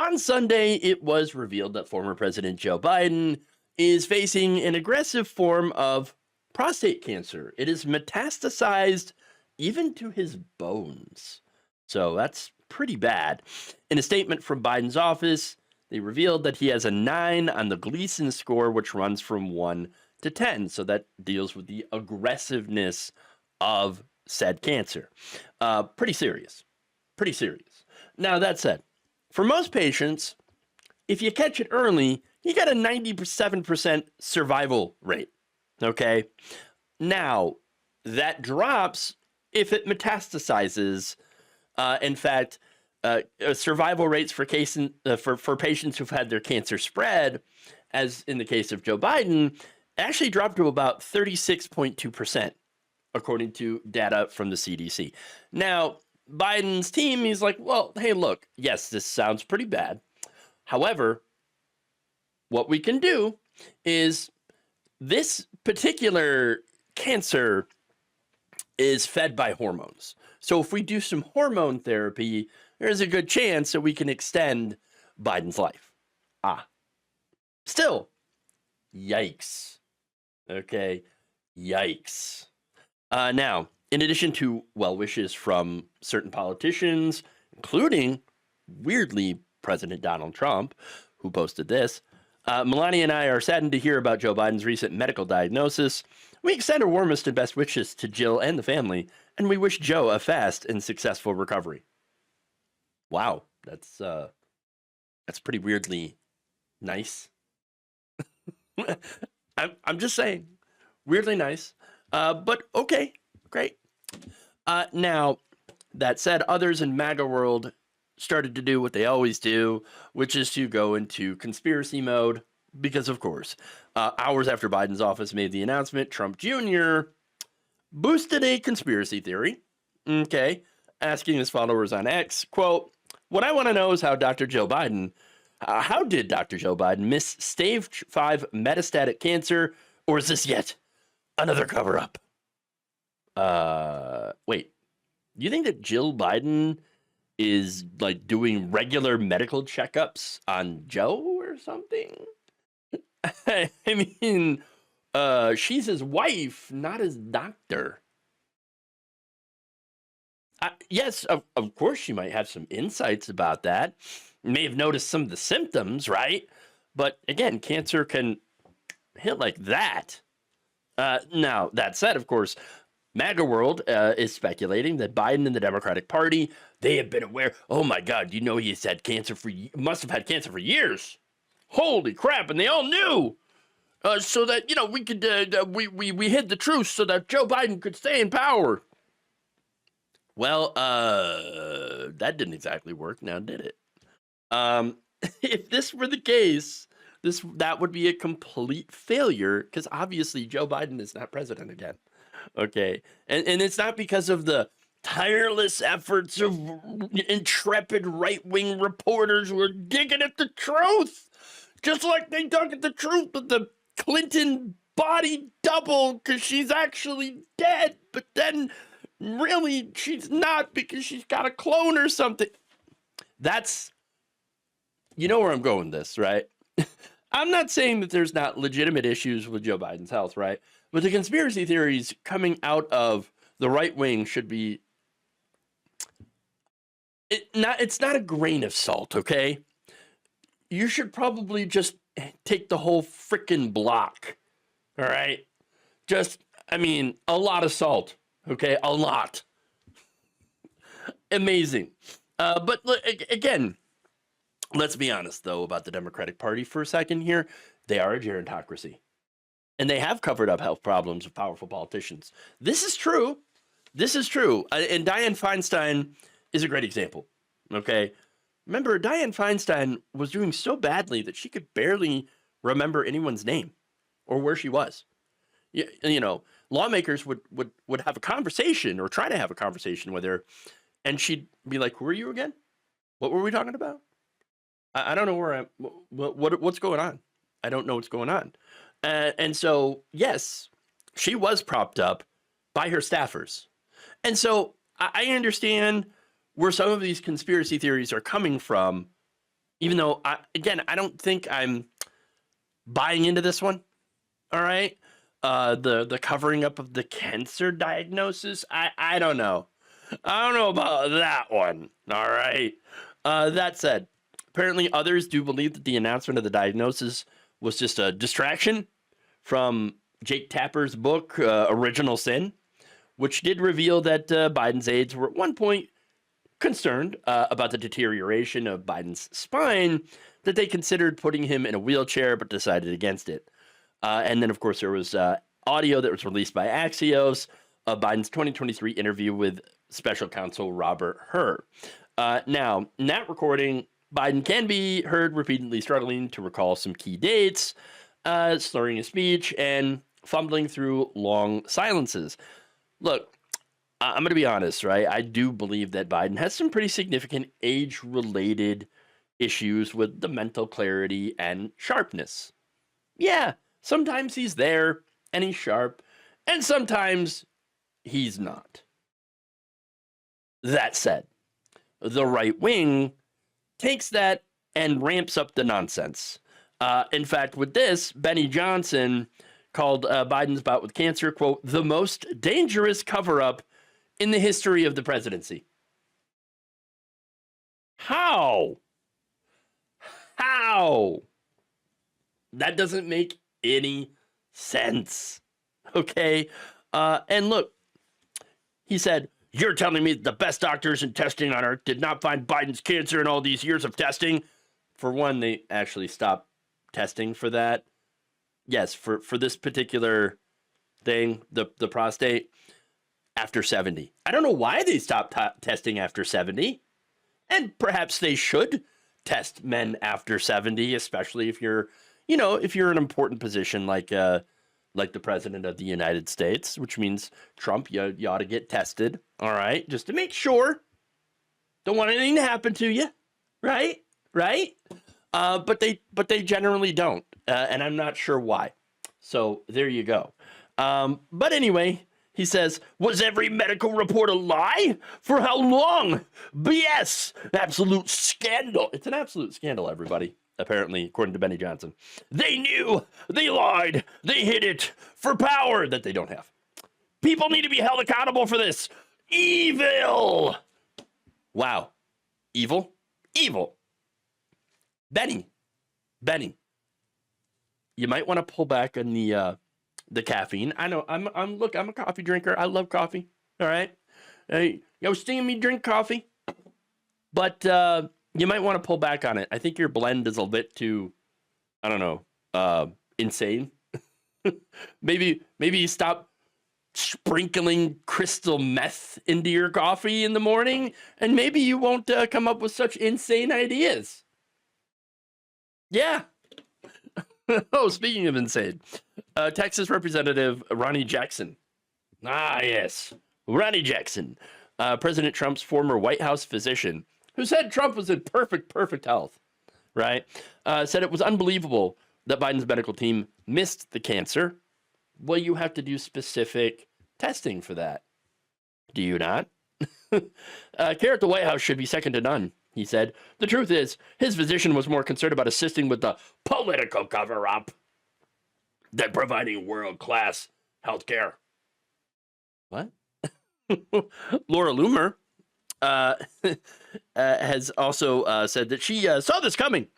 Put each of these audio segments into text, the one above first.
On Sunday, it was revealed that former President Joe Biden is facing an aggressive form of prostate cancer. It is metastasized even to his bones. So that's pretty bad. In a statement from Biden's office, they revealed that he has a 9 on the Gleason score, which runs from 1 to 10. So that deals with the aggressiveness of said cancer. Pretty serious. Pretty serious. Now, that said, for most patients, if you catch it early, you got a 97% survival rate. Okay? Now, that drops if it metastasizes. In fact, survival rates for patients who've had their cancer spread, as in the case of Joe Biden, actually dropped to about 36.2%, according to data from the CDC. Now, Biden's team, he's like, well, hey, look, yes, this sounds pretty bad. However, what we can do is this particular cancer is fed by hormones. So if we do some hormone therapy, there's a good chance that we can extend Biden's life. Still, yikes. Okay, yikes. Now, in addition to well wishes from certain politicians, including, weirdly, President Donald Trump, who posted this, Melania and I are saddened to hear about Joe Biden's recent medical diagnosis. We extend our warmest and best wishes to Jill and the family, and we wish Joe a fast and successful recovery. Wow, that's pretty weirdly nice. I'm just saying, weirdly nice. But okay, great. Now, that said, others in MAGA world started to do what they always do, which is to go into conspiracy mode, because of course, hours after Biden's office made the announcement, Trump Jr. boosted a conspiracy theory, okay, asking his followers on X, quote, what I want to know is how did Dr. Joe Biden miss stage 5 metastatic cancer, or is this yet another cover-up? Wait, you think that Jill Biden is like doing regular medical checkups on Joe or something? I mean, she's his wife, not his doctor. Yes, of course she might have some insights about that. May have noticed some of the symptoms, right? But again, cancer can hit like that. Now, that said, of course, MAGA world is speculating that Biden and the Democratic Party, they have been aware. Oh my God, he's had cancer must have had cancer for years. Holy crap! And they all knew, so that we could we hid the truth so that Joe Biden could stay in power. Well, that didn't exactly work, now did it? If this were the case, that would be a complete failure, because obviously Joe Biden is not president again. Okay, and it's not because of the tireless efforts of intrepid right-wing reporters who are digging at the truth, just like they dug at the truth with the Clinton body double, because she's actually dead, but then really she's not, because she's got a clone or something. That's, where I'm going with this, right? I'm not saying that there's not legitimate issues with Joe Biden's health, right? But the conspiracy theories coming out of the right wing should be it's not a grain of salt, okay? You should probably just take the whole freaking block. All right? A lot of salt, okay? A lot. Amazing. But again, let's be honest, though, about the Democratic Party for a second here. They are a gerontocracy. And they have covered up health problems of powerful politicians. This is true. And Dianne Feinstein is a great example. Okay? Remember, Dianne Feinstein was doing so badly that she could barely remember anyone's name or where she was. Lawmakers would have a conversation or try to have a conversation with her, and she'd be like, who are you again? What were we talking about? I don't know what's going on. I don't know what's going on. And so, yes, she was propped up by her staffers. And so I understand where some of these conspiracy theories are coming from, even though, I don't think I'm buying into this one. All right. The covering up of the cancer diagnosis. I don't know. I don't know about that one. All right. That said, apparently others do believe that the announcement of the diagnosis was just a distraction from Jake Tapper's book, Original Sin, which did reveal that Biden's aides were at one point concerned about the deterioration of Biden's spine, that they considered putting him in a wheelchair but decided against it. And then, of course, there was audio that was released by Axios of Biden's 2023 interview with special counsel Robert Hur. Now, in that recording, Biden can be heard repeatedly struggling to recall some key dates, slurring his speech, and fumbling through long silences. Look, I'm going to be honest, right? I do believe that Biden has some pretty significant age-related issues with the mental clarity and sharpness. Yeah, sometimes he's there and he's sharp, and sometimes he's not. That said, the right wing takes that and ramps up the nonsense. In fact, with this, Benny Johnson called Biden's bout with cancer, quote, the most dangerous cover-up in the history of the presidency. How? That doesn't make any sense. Okay? And look, he said, you're telling me that the best doctors in testing on earth did not find Biden's cancer in all these years of testing? For one, they actually stopped testing for that. Yes, for this particular thing, the prostate, after 70. I don't know why they stopped testing after 70. And perhaps they should test men after 70, especially if you're, if you're in an important position like the president of the United States, which means Trump, you ought to get tested, all right, just to make sure. Don't want anything to happen to you, right? But they generally don't, and I'm not sure why. So there you go. But anyway, he says, was every medical report a lie? For how long? BS. Absolute scandal. It's an absolute scandal, everybody, apparently, according to Benny Johnson. They knew. They lied. They hid it for power that they don't have. People need to be held accountable for this. Evil. Wow. Evil? Evil. Benny. You might want to pull back on the caffeine. I know I'm a coffee drinker. I love coffee. All right. Seeing me drink coffee. But you might want to pull back on it. I think your blend is a bit too, I don't know, insane. maybe stop sprinkling crystal meth into your coffee in the morning, and maybe you won't come up with such insane ideas. Yeah. Oh, speaking of insane, Texas Representative Ronnie Jackson. Ah, yes. Ronnie Jackson, President Trump's former White House physician, who said Trump was in perfect health, right? Said it was unbelievable that Biden's medical team missed the cancer. Well, you have to do specific testing for that. Do you not? Care at the White House should be second to none, he said. The truth is, his physician was more concerned about assisting with the political cover-up than providing world-class health care. What? Laura Loomer has also said that she saw this coming.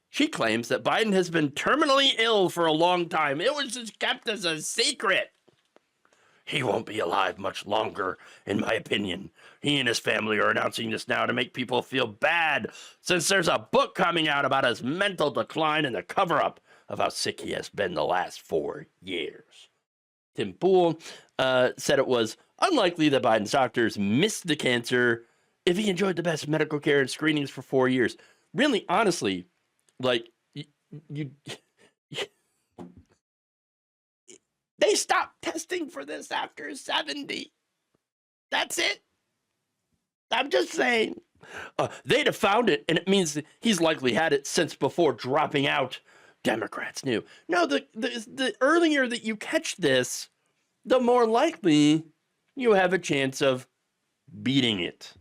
She claims that Biden has been terminally ill for a long time. It was just kept as a secret. He won't be alive much longer, in my opinion. He and his family are announcing this now to make people feel bad, since there's a book coming out about his mental decline and the cover-up of how sick he has been the last 4 years. Tim Pool said it was unlikely that Biden's doctors missed the cancer if he enjoyed the best medical care and screenings for 4 years. Really, honestly, like, you they stopped testing for this after 70. That's it. I'm just saying. They'd have found it, and it means he's likely had it since before dropping out. Democrats knew. No, the earlier that you catch this, the more likely you have a chance of beating it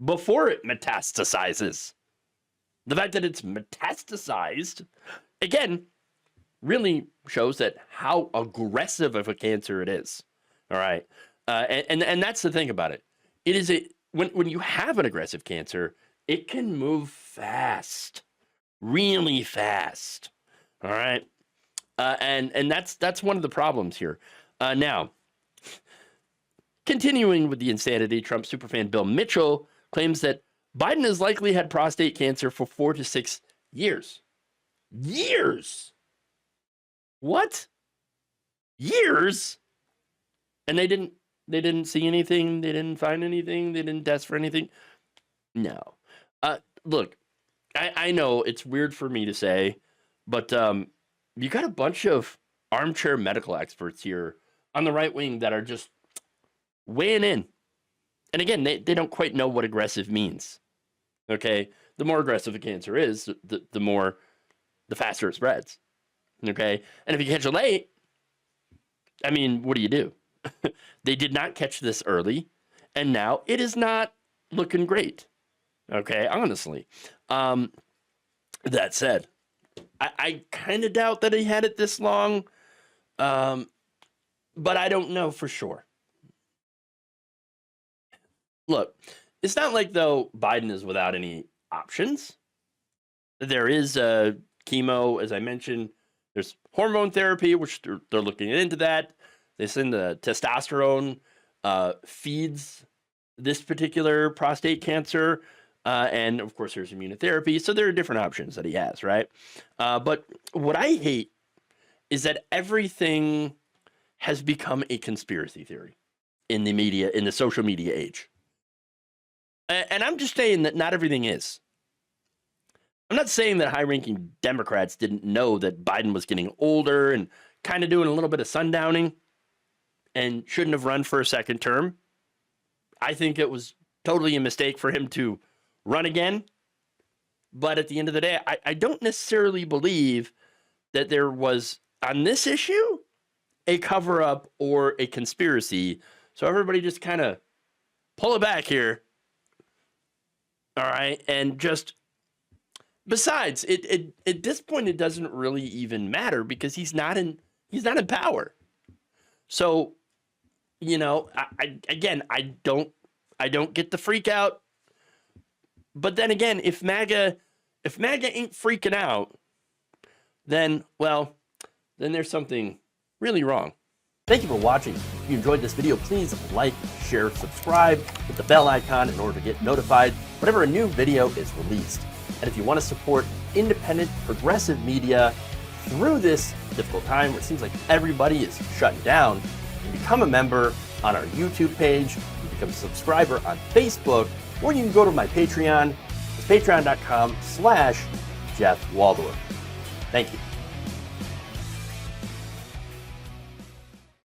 before it metastasizes. The fact that it's metastasized, again, really shows that how aggressive of a cancer it is. All right. And that's the thing about it. It is when you have an aggressive cancer, it can move fast, really fast. All right. And that's one of the problems here. Now, continuing with the insanity, Trump superfan Bill Mitchell claims that Biden has likely had prostate cancer for 4 to 6 years. Years? What? Years? And they didn't see anything, they didn't find anything, they didn't test for anything. No. Look, I know it's weird for me to say, but you got a bunch of armchair medical experts here on the right wing that are just weighing in. And again, they don't quite know what aggressive means. Okay? The more aggressive a cancer is, the faster it spreads. Okay? And if you catch it late, I mean, what do? They did not catch this early, and now it is not looking great. Okay? Honestly. That said, I kind of doubt that he had it this long, but I don't know for sure. Look, it's not like, though, Biden is without any options. There is chemo, as I mentioned. There's hormone therapy, which they're looking into that. They send the testosterone feeds this particular prostate cancer. And, of course, there's immunotherapy. So there are different options that he has, right? But what I hate is that everything has become a conspiracy theory in the media, in the social media age. And I'm just saying that not everything is. I'm not saying that high-ranking Democrats didn't know that Biden was getting older and kind of doing a little bit of sundowning and shouldn't have run for a second term. I think it was totally a mistake for him to run again. But at the end of the day, I don't necessarily believe that there was, on this issue, a cover-up or a conspiracy. So everybody just kind of pull it back here. All right, and just, besides, at this point, it doesn't really even matter because he's not in power. So, you know, I don't get the freak out. But then again, if MAGA ain't freaking out, then there's something really wrong. Thank you for watching. If you enjoyed this video, please like, share, subscribe, hit the bell icon in order to get notified whenever a new video is released. And if you want to support independent, progressive media through this difficult time where it seems like everybody is shutting down, you can become a member on our YouTube page, you can become a subscriber on Facebook, or you can go to my Patreon. It's patreon.com/Jeff Waldorf. Thank you.